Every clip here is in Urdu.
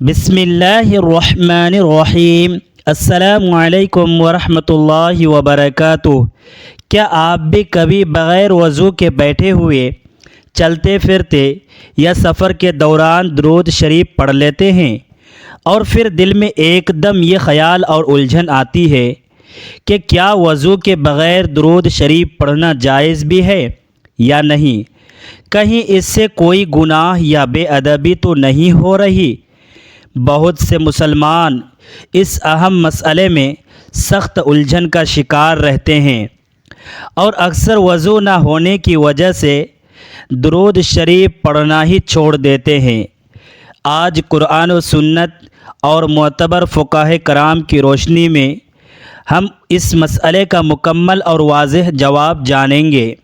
بسم اللہ الرحمن الرحیم۔ السلام علیکم ورحمۃ اللہ وبرکاتہ۔ کیا آپ بھی کبھی بغیر وضو کے بیٹھے ہوئے، چلتے پھرتے یا سفر کے دوران درود شریف پڑھ لیتے ہیں اور پھر دل میں ایک دم یہ خیال اور الجھن آتی ہے کہ کیا وضو کے بغیر درود شریف پڑھنا جائز بھی ہے یا نہیں؟ کہیں اس سے کوئی گناہ یا بے ادبی تو نہیں ہو رہی؟ بہت سے مسلمان اس اہم مسئلے میں سخت الجھن کا شکار رہتے ہیں اور اکثر وضو نہ ہونے کی وجہ سے درود شریف پڑھنا ہی چھوڑ دیتے ہیں۔ آج قرآن و سنت اور معتبر فقہاء کرام کی روشنی میں ہم اس مسئلے کا مکمل اور واضح جواب جانیں گے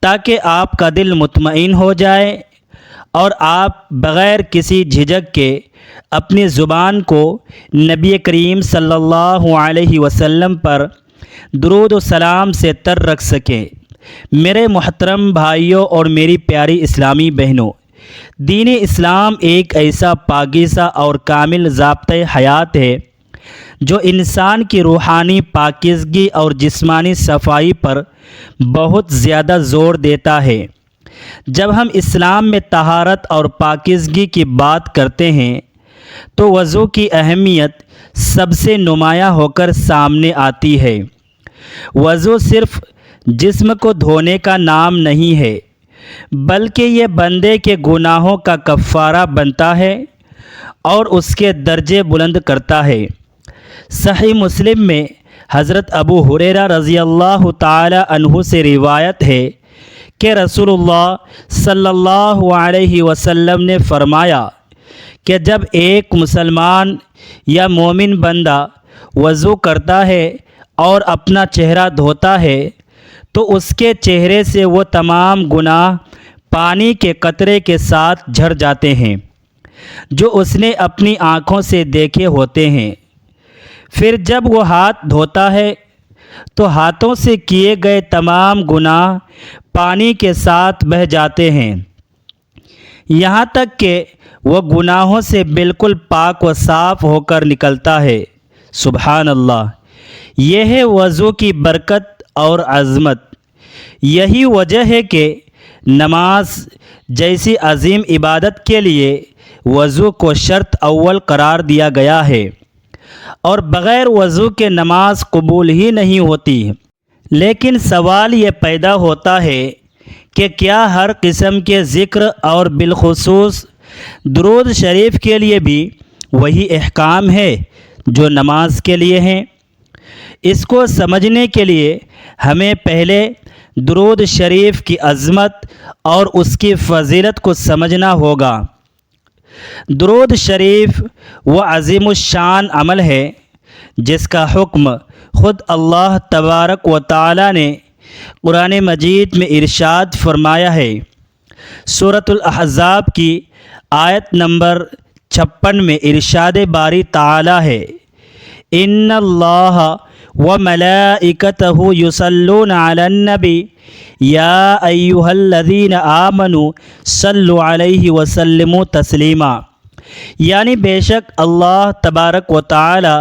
تاکہ آپ کا دل مطمئن ہو جائے اور آپ بغیر کسی جھجک کے اپنی زبان کو نبی کریم صلی اللہ علیہ وسلم پر درود و سلام سے تر رکھ سکیں۔ میرے محترم بھائیوں اور میری پیاری اسلامی بہنوں، دین اسلام ایک ایسا پاکیزہ اور کامل ضابطۂ حیات ہے جو انسان کی روحانی پاکیزگی اور جسمانی صفائی پر بہت زیادہ زور دیتا ہے۔ جب ہم اسلام میں طہارت اور پاکیزگی کی بات کرتے ہیں تو وضو کی اہمیت سب سے نمایاں ہو کر سامنے آتی ہے۔ وضو صرف جسم کو دھونے کا نام نہیں ہے، بلکہ یہ بندے کے گناہوں کا کفارہ بنتا ہے اور اس کے درجے بلند کرتا ہے۔ صحیح مسلم میں حضرت ابو ہریرہ رضی اللہ تعالی عنہ سے روایت ہے کہ رسول اللہ صلی اللہ علیہ وسلم نے فرمایا کہ جب ایک مسلمان یا مومن بندہ وضو کرتا ہے اور اپنا چہرہ دھوتا ہے تو اس کے چہرے سے وہ تمام گناہ پانی کے قطرے کے ساتھ جھڑ جاتے ہیں جو اس نے اپنی آنکھوں سے دیکھے ہوتے ہیں۔ پھر جب وہ ہاتھ دھوتا ہے تو ہاتھوں سے کیے گئے تمام گناہ پانی کے ساتھ بہہ جاتے ہیں، یہاں تک کہ وہ گناہوں سے بالکل پاک و صاف ہو کر نکلتا ہے۔ سبحان اللہ! یہ ہے وضو کی برکت اور عظمت۔ یہی وجہ ہے کہ نماز جیسی عظیم عبادت کے لیے وضو کو شرط اول قرار دیا گیا ہے، اور بغیر وضو کے نماز قبول ہی نہیں ہوتی۔ لیکن سوال یہ پیدا ہوتا ہے کہ کیا ہر قسم کے ذکر اور بالخصوص درود شریف کے لیے بھی وہی احکام ہے جو نماز کے لیے ہیں؟ اس کو سمجھنے کے لیے ہمیں پہلے درود شریف کی عظمت اور اس کی فضیلت کو سمجھنا ہوگا۔ درود شریف وہ عظیم الشان عمل ہے جس کا حکم خود اللہ تبارک و تعالی نے قرآن مجید میں ارشاد فرمایا ہے۔ سورۃ الاحزاب کی آیت نمبر 56 میں ارشاد باری تعالی ہے، ان اللہ وملائکتہ یصلون علی النبی یا ایھا الذین آمنوا صلوا علیہ وسلموا تسلیما، یعنی بے شک اللہ تبارک و تعالی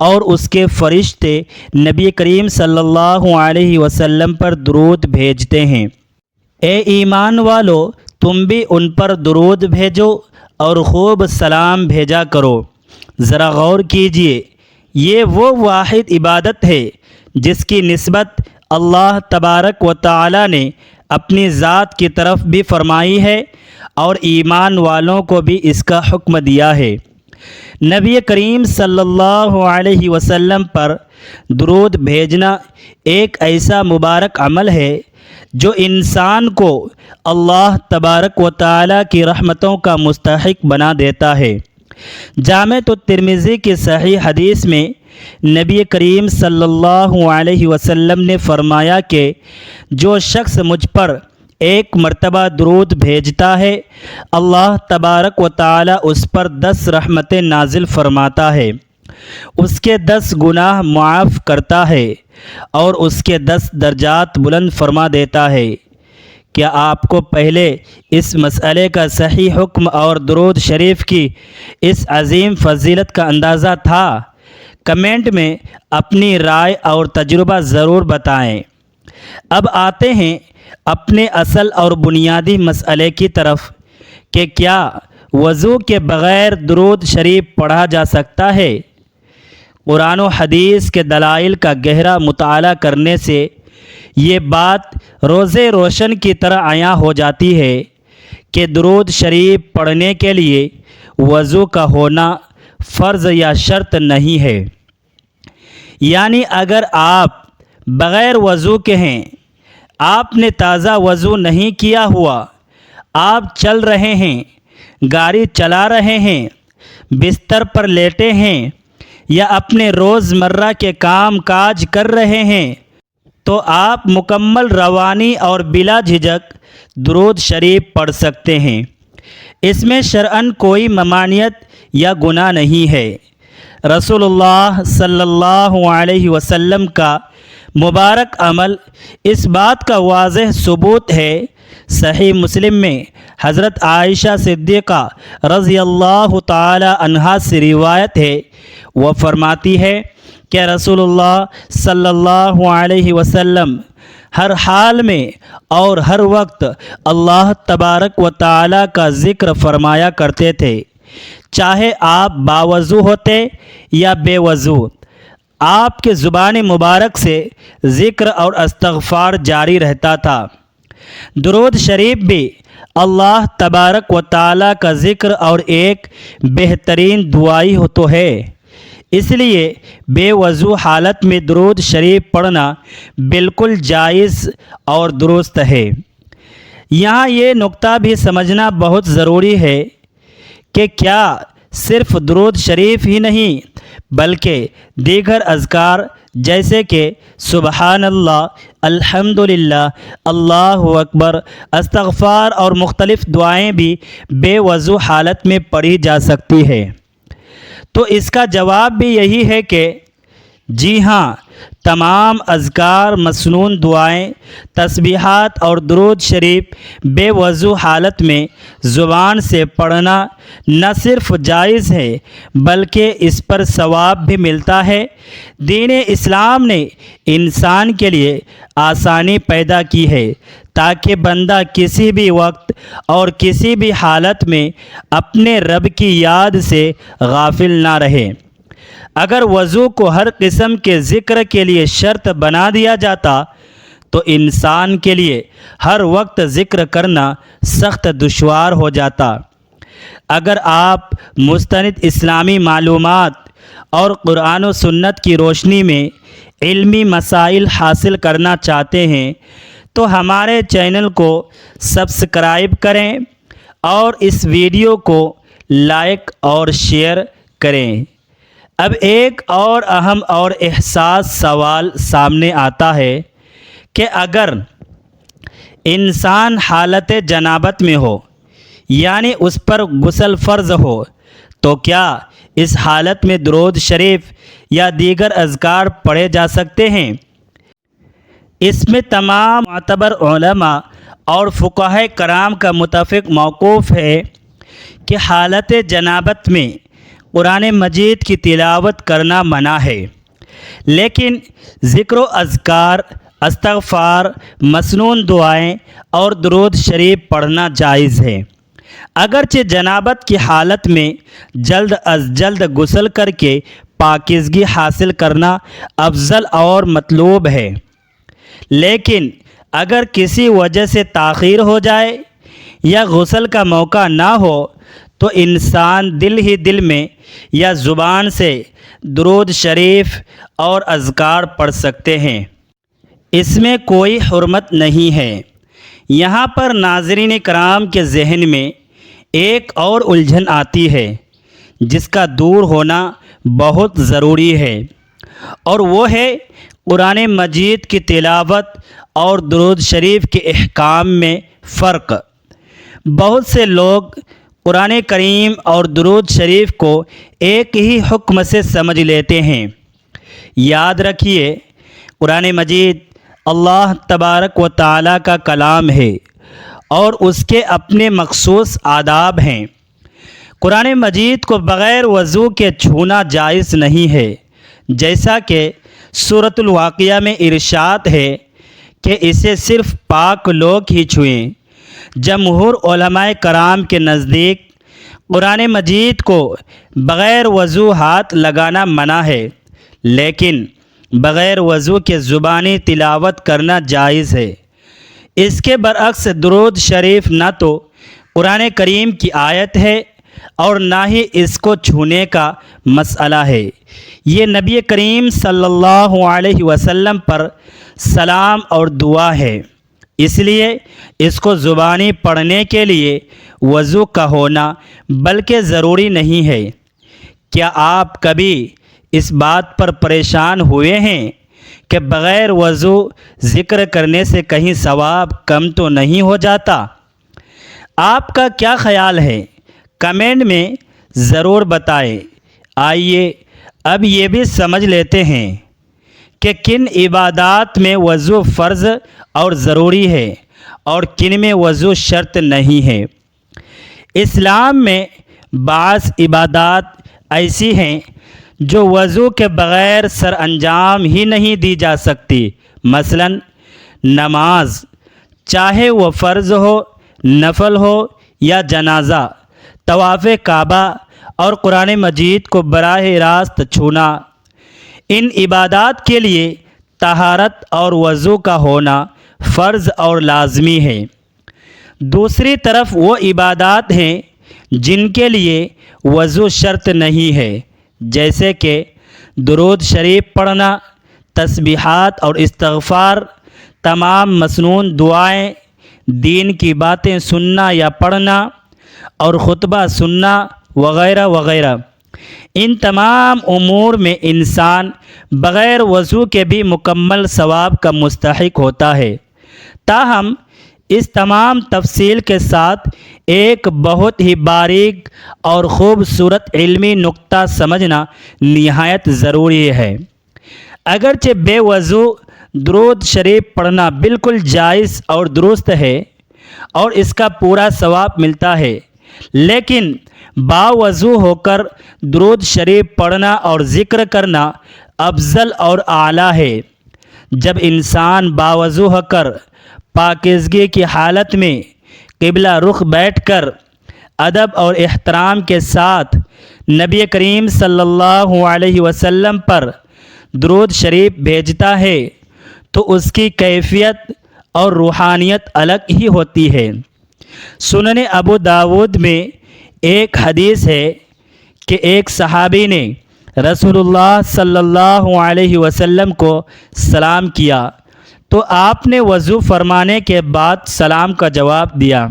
اور اس کے فرشتے نبی کریم صلی اللہ علیہ وسلم پر درود بھیجتے ہیں۔ اے ایمان والو، تم بھی ان پر درود بھیجو اور خوب سلام بھیجا کرو۔ ذرا غور کیجئے، یہ وہ واحد عبادت ہے جس کی نسبت اللہ تبارک و تعالی نے اپنی ذات کی طرف بھی فرمائی ہے اور ایمان والوں کو بھی اس کا حکم دیا ہے۔ نبی کریم صلی اللہ علیہ وسلم پر درود بھیجنا ایک ایسا مبارک عمل ہے جو انسان کو اللہ تبارک و تعالی کی رحمتوں کا مستحق بنا دیتا ہے۔ جامع ترمذی کی صحیح حدیث میں نبی کریم صلی اللہ علیہ وسلم نے فرمایا کہ جو شخص مجھ پر ایک مرتبہ درود بھیجتا ہے، اللہ تبارک و تعالی اس پر 10 رحمتیں نازل فرماتا ہے، اس کے 10 گناہ معاف کرتا ہے اور اس کے 10 درجات بلند فرما دیتا ہے۔ کیا آپ کو پہلے اس مسئلے کا صحیح حکم اور درود شریف کی اس عظیم فضیلت کا اندازہ تھا؟ کمنٹ میں اپنی رائے اور تجربہ ضرور بتائیں۔ اب آتے ہیں اپنے اصل اور بنیادی مسئلے کی طرف کہ کیا وضو کے بغیر درود شریف پڑھا جا سکتا ہے؟ قرآن و حدیث کے دلائل کا گہرا مطالعہ کرنے سے یہ بات روزے روشن کی طرح عیاں ہو جاتی ہے کہ درود شریف پڑھنے کے لیے وضو کا ہونا فرض یا شرط نہیں ہے۔ یعنی اگر آپ بغیر وضو کے ہیں، آپ نے تازہ وضو نہیں کیا ہوا، آپ چل رہے ہیں، گاڑی چلا رہے ہیں، بستر پر لیٹے ہیں یا اپنے روزمرہ کے کام کاج کر رہے ہیں، تو آپ مکمل روانی اور بلا جھجک درود شریف پڑھ سکتے ہیں۔ اس میں شرعاً کوئی ممانعت یا گناہ نہیں ہے۔ رسول اللہ صلی اللہ علیہ وسلم کا مبارک عمل اس بات کا واضح ثبوت ہے۔ صحیح مسلم میں حضرت عائشہ صدیقہ رضی اللہ تعالی عنہا سے روایت ہے، وہ فرماتی ہے کہ رسول اللہ صلی اللہ علیہ وسلم ہر حال میں اور ہر وقت اللہ تبارک و تعالی کا ذکر فرمایا کرتے تھے، چاہے آپ باوضو ہوتے یا بے وضو، آپ کے زبان مبارک سے ذکر اور استغفار جاری رہتا تھا۔ درود شریف بھی اللہ تبارک و تعالی کا ذکر اور ایک بہترین دعائی تو ہے، اس لیے بے وضو حالت میں درود شریف پڑھنا بالکل جائز اور درست ہے۔ یہاں یہ نقطہ بھی سمجھنا بہت ضروری ہے کہ کیا صرف درود شریف ہی نہیں بلکہ دیگر اذکار جیسے کہ سبحان اللہ، الحمدللہ، اللہ اکبر، استغفار اور مختلف دعائیں بھی بے وضو حالت میں پڑھی جا سکتی ہے؟ تو اس کا جواب بھی یہی ہے کہ جی ہاں، تمام اذکار، مسنون دعائیں، تسبیحات اور درود شریف بے وضو حالت میں زبان سے پڑھنا نہ صرف جائز ہے بلکہ اس پر ثواب بھی ملتا ہے۔ دین اسلام نے انسان کے لیے آسانی پیدا کی ہے تاکہ بندہ کسی بھی وقت اور کسی بھی حالت میں اپنے رب کی یاد سے غافل نہ رہے۔ اگر وضو کو ہر قسم کے ذکر کے لیے شرط بنا دیا جاتا تو انسان کے لیے ہر وقت ذکر کرنا سخت دشوار ہو جاتا۔ اگر آپ مستند اسلامی معلومات اور قرآن و سنت کی روشنی میں علمی مسائل حاصل کرنا چاہتے ہیں تو ہمارے چینل کو سبسکرائب کریں اور اس ویڈیو کو لائک اور شیئر کریں۔ اب ایک اور اہم اور حساس سوال سامنے آتا ہے کہ اگر انسان حالت جنابت میں ہو، یعنی اس پر غسل فرض ہو، تو کیا اس حالت میں درود شریف یا دیگر اذکار پڑھے جا سکتے ہیں؟ اس میں تمام معتبر علماء اور فقہاء کرام کا متفق موقف ہے کہ حالت جنابت میں قرآن مجید کی تلاوت کرنا منع ہے، لیکن ذکر و اذکار، استغفار، مسنون دعائیں اور درود شریف پڑھنا جائز ہے۔ اگرچہ جنابت کی حالت میں جلد از جلد غسل کر کے پاکیزگی حاصل کرنا افضل اور مطلوب ہے، لیکن اگر کسی وجہ سے تاخیر ہو جائے یا غسل کا موقع نہ ہو تو انسان دل ہی دل میں یا زبان سے درود شریف اور اذکار پڑھ سکتے ہیں، اس میں کوئی حرمت نہیں ہے۔ یہاں پر ناظرین کرام کے ذہن میں ایک اور الجھن آتی ہے جس کا دور ہونا بہت ضروری ہے، اور وہ ہے قرآن مجید کی تلاوت اور درود شریف کے احکام میں فرق۔ بہت سے لوگ قرآن کریم اور درود شریف کو ایک ہی حکم سے سمجھ لیتے ہیں۔ یاد رکھیے، قرآن مجید اللہ تبارک و تعالی کا کلام ہے اور اس کے اپنے مخصوص آداب ہیں۔ قرآن مجید کو بغیر وضو کے چھونا جائز نہیں ہے، جیسا کہ سورۃ الواقعہ میں ارشاد ہے کہ اسے صرف پاک لوگ ہی چھوئیں۔ جمہور علماء کرام کے نزدیک قرآن مجید کو بغیر وضو ہاتھ لگانا منع ہے، لیکن بغیر وضو کے زبانی تلاوت کرنا جائز ہے۔ اس کے برعکس درود شریف نہ تو قرآن کریم کی آیت ہے اور نہ ہی اس کو چھونے کا مسئلہ ہے۔ یہ نبی کریم صلی اللہ علیہ وسلم پر سلام اور دعا ہے، اس لیے اس کو زبانی پڑھنے کے لیے وضو کا ہونا بلکہ ضروری نہیں ہے۔ کیا آپ کبھی اس بات پر پریشان ہوئے ہیں کہ بغیر وضو ذکر کرنے سے کہیں ثواب کم تو نہیں ہو جاتا؟ آپ کا کیا خیال ہے؟ کمنٹ میں ضرور بتائیں۔ آئیے اب یہ بھی سمجھ لیتے ہیں کہ کن عبادات میں وضو فرض اور ضروری ہے اور کن میں وضو شرط نہیں ہے۔ اسلام میں بعض عبادات ایسی ہیں جو وضو کے بغیر سر انجام ہی نہیں دی جا سکتی، مثلا نماز، چاہے وہ فرض ہو، نفل ہو یا جنازہ، طواف کعبہ اور قرآن مجید کو براہ راست چھونا۔ ان عبادات کے لیے طہارت اور وضو کا ہونا فرض اور لازمی ہے۔ دوسری طرف وہ عبادات ہیں جن کے لیے وضو شرط نہیں ہے، جیسے کہ درود شریف پڑھنا، تسبیحات اور استغفار، تمام مسنون دعائیں، دین کی باتیں سننا یا پڑھنا اور خطبہ سننا وغیرہ وغیرہ۔ ان تمام امور میں انسان بغیر وضو کے بھی مکمل ثواب کا مستحق ہوتا ہے۔ تاہم اس تمام تفصیل کے ساتھ ایک بہت ہی باریک اور خوبصورت علمی نقطہ سمجھنا نہایت ضروری ہے۔ اگرچہ بے وضو درود شریف پڑھنا بالکل جائز اور درست ہے اور اس کا پورا ثواب ملتا ہے، لیکن باوضو ہو کر درود شریف پڑھنا اور ذکر کرنا افضل اور اعلیٰ ہے۔ جب انسان باوضو ہو کر پاکیزگی کی حالت میں قبلہ رخ بیٹھ کر ادب اور احترام کے ساتھ نبی کریم صلی اللہ علیہ وسلم پر درود شریف بھیجتا ہے تو اس کی کیفیت اور روحانیت الگ ہی ہوتی ہے۔ سنن ابو داود میں ایک حدیث ہے کہ ایک صحابی نے رسول اللہ صلی اللہ علیہ وسلم کو سلام کیا تو آپ نے وضو فرمانے کے بعد سلام کا جواب دیا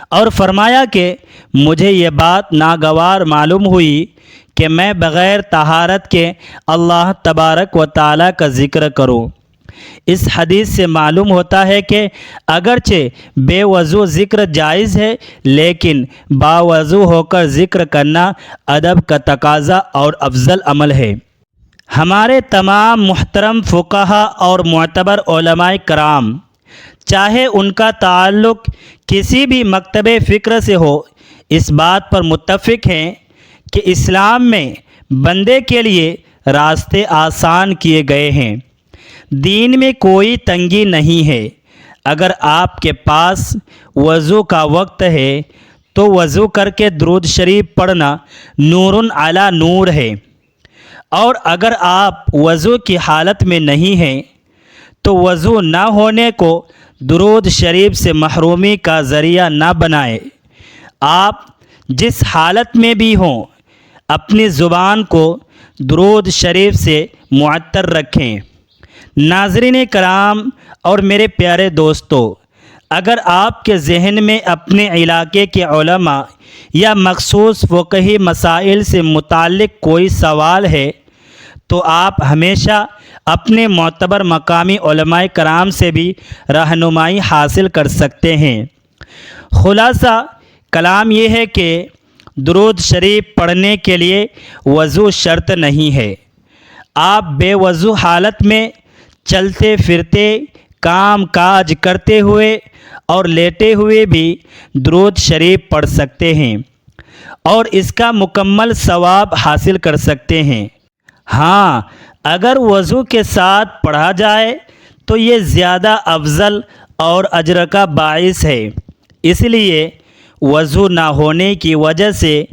اور فرمایا کہ مجھے یہ بات ناگوار معلوم ہوئی کہ میں بغیر طہارت کے اللہ تبارک و تعالیٰ کا ذکر کروں۔ اس حدیث سے معلوم ہوتا ہے کہ اگرچہ بے وضو ذکر جائز ہے، لیکن باوضو ہو کر ذکر کرنا ادب کا تقاضا اور افضل عمل ہے۔ ہمارے تمام محترم فقہا اور معتبر علماء کرام، چاہے ان کا تعلق کسی بھی مکتب فکر سے ہو، اس بات پر متفق ہیں کہ اسلام میں بندے کے لیے راستے آسان کیے گئے ہیں، دین میں کوئی تنگی نہیں ہے۔ اگر آپ کے پاس وضو کا وقت ہے تو وضو کر کے درود شریف پڑھنا نور علی نور ہے، اور اگر آپ وضو کی حالت میں نہیں ہیں تو وضو نہ ہونے کو درود شریف سے محرومی کا ذریعہ نہ بنائیں۔ آپ جس حالت میں بھی ہوں اپنی زبان کو درود شریف سے معطر رکھیں۔ ناظرین کرام اور میرے پیارے دوستو، اگر آپ کے ذہن میں اپنے علاقے کے علماء یا مخصوص فقہی مسائل سے متعلق کوئی سوال ہے تو آپ ہمیشہ اپنے معتبر مقامی علماء کرام سے بھی رہنمائی حاصل کر سکتے ہیں۔ خلاصہ کلام یہ ہے کہ درود شریف پڑھنے کے لیے وضو شرط نہیں ہے۔ آپ بے وضو حالت میں چلتے پھرتے، کام کاج کرتے ہوئے اور لیٹے ہوئے بھی درود شریف پڑھ سکتے ہیں اور اس کا مکمل ثواب حاصل کر سکتے ہیں۔ ہاں، اگر وضو کے ساتھ پڑھا جائے تو یہ زیادہ افضل اور اجر کا باعث ہے۔ اس لیے وضو نہ ہونے کی وجہ سے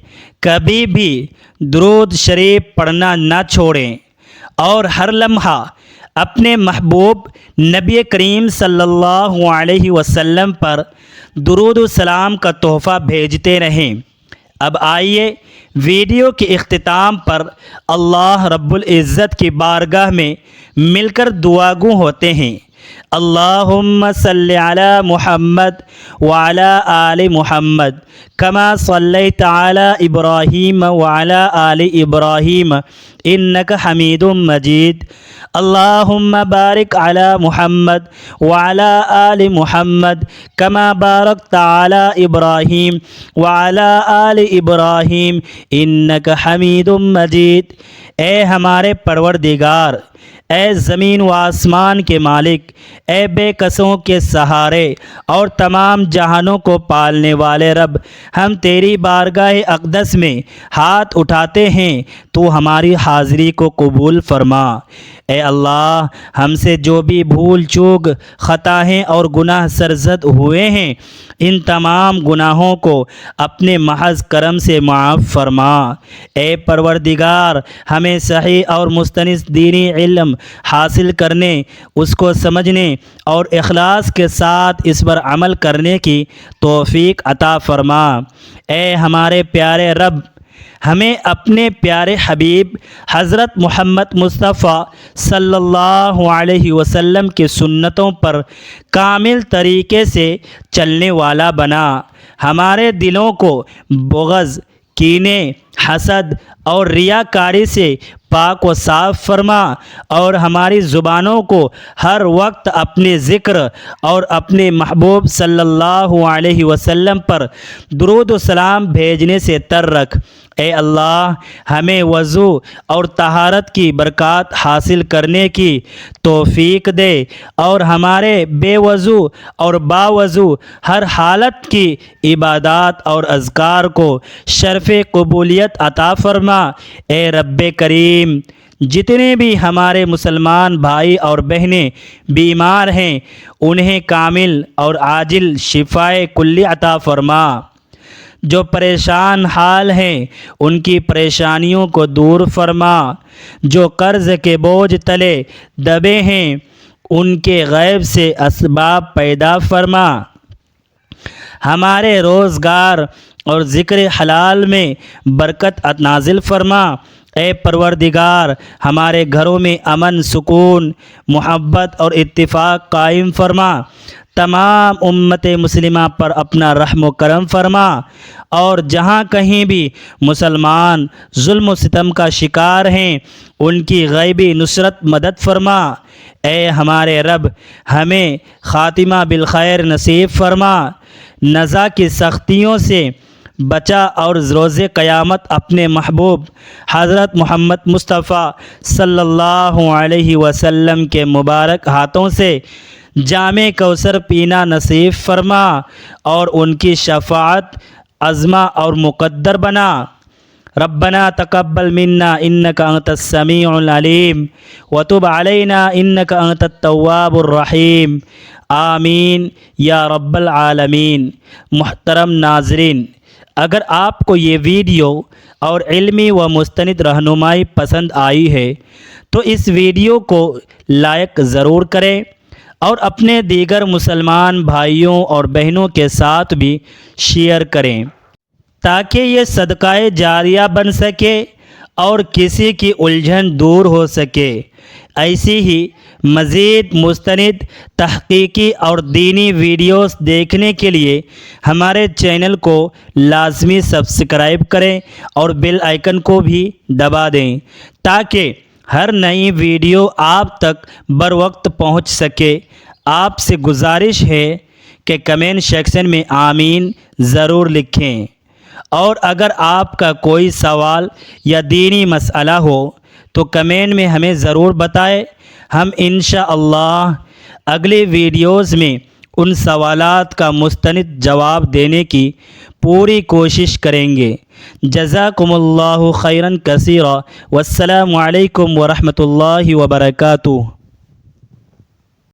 کبھی بھی درود شریف پڑھنا نہ چھوڑیں اور ہر لمحہ اپنے محبوب نبی کریم صلی اللہ علیہ وسلم پر درود و سلام کا تحفہ بھیجتے رہیں۔ اب آئیے ویڈیو کے اختتام پر اللہ رب العزت کی بارگاہ میں مل کر دعا گو ہوتے ہیں۔ اللہم صلی علی محمد وعلی آل محمد کما صلیت علی ابراہیم وعلی آل ابراہیم انک حمید مجید۔ اللہم بارک علی محمد وعلی آل محمد کما بارکت علی ابراہیم وعلی آل ابراہیم انک حمید مجید۔ اے ہمارے پروردگار، اے زمین و آسمان کے مالک، اے بے کسوں کے سہارے اور تمام جہانوں کو پالنے والے رب، ہم تیری بارگاہ اقدس میں ہاتھ اٹھاتے ہیں، تو ہماری حاضری کو قبول فرما۔ اے اللہ، ہم سے جو بھی بھول چوک، خطائیں اور گناہ سرزد ہوئے ہیں، ان تمام گناہوں کو اپنے محض کرم سے معاف فرما۔ اے پروردگار، ہمیں صحیح اور مستند دینی علم حاصل کرنے، اس کو سمجھنے اور اخلاص کے ساتھ اس پر عمل کرنے کی توفیق عطا فرما۔ اے ہمارے پیارے رب، ہمیں اپنے پیارے حبیب حضرت محمد مصطفیٰ صلی اللہ علیہ وسلم کی سنتوں پر کامل طریقے سے چلنے والا بنا۔ ہمارے دلوں کو بغض، کینے، حسد اور ریاکاری سے پاک و صاف فرما اور ہماری زبانوں کو ہر وقت اپنے ذکر اور اپنے محبوب صلی اللہ علیہ وسلم پر درود و سلام بھیجنے سے تر رکھ۔ اے اللہ، ہمیں وضو اور طہارت کی برکات حاصل کرنے کی توفیق دے اور ہمارے بے وضو اور باوضو ہر حالت کی عبادات اور اذکار کو شرف قبولیت عطا فرما۔ اے رب کریم، جتنے بھی ہمارے مسلمان بھائی اور بہنیں بیمار ہیں، انہیں کامل اور عاجل شفائے کلی عطا فرما۔ جو پریشان حال ہیں، ان کی پریشانیوں کو دور فرما۔ جو قرض کے بوجھ تلے دبے ہیں، ان کے غیب سے اسباب پیدا فرما۔ ہمارے روزگار اور ذکر حلال میں برکت نازل فرما۔ اے پروردگار، ہمارے گھروں میں امن، سکون، محبت اور اتفاق قائم فرما۔ تمام امت مسلمہ پر اپنا رحم و کرم فرما اور جہاں کہیں بھی مسلمان ظلم و ستم کا شکار ہیں، ان کی غیبی نصرت مدد فرما۔ اے ہمارے رب، ہمیں خاتمہ بالخیر نصیب فرما۔ نزا کی سختیوں سے بچا اور روز قیامت اپنے محبوب حضرت محمد مصطفیٰ صلی اللہ علیہ وسلم کے مبارک ہاتھوں سے جام کوثر پینا نصیب فرما اور ان کی شفاعت عظمہ اور مقدر بنا۔ ربنا تقبل منا انک انت السمیع العلیم وتب علینا انک انت التواب الرحیم، آمین یا رب العالمین۔ محترم ناظرین، اگر آپ کو یہ ویڈیو اور علمی و مستند رہنمائی پسند آئی ہے تو اس ویڈیو کو لائک ضرور کریں اور اپنے دیگر مسلمان بھائیوں اور بہنوں کے ساتھ بھی شیئر کریں تاکہ یہ صدقہ جاریہ بن سکے اور کسی کی الجھن دور ہو سکے۔ ایسی ہی مزید مستند تحقیقی اور دینی ویڈیوز دیکھنے کے لیے ہمارے چینل کو لازمی سبسکرائب کریں اور بیل آئیکن کو بھی دبا دیں تاکہ ہر نئی ویڈیو آپ تک بروقت پہنچ سکے۔ آپ سے گزارش ہے کہ کمنٹ سیکشن میں آمین ضرور لکھیں، اور اگر آپ کا کوئی سوال یا دینی مسئلہ ہو تو کمنٹ میں ہمیں ضرور بتائیں۔ ہم انشاءاللہ اگلی ویڈیوز میں ان سوالات کا مستند جواب دینے کی پوری کوشش کریں گے۔ جزاکم اللہ خیراً کثیرا، والسلام علیکم ورحمۃ اللہ وبرکاتہ۔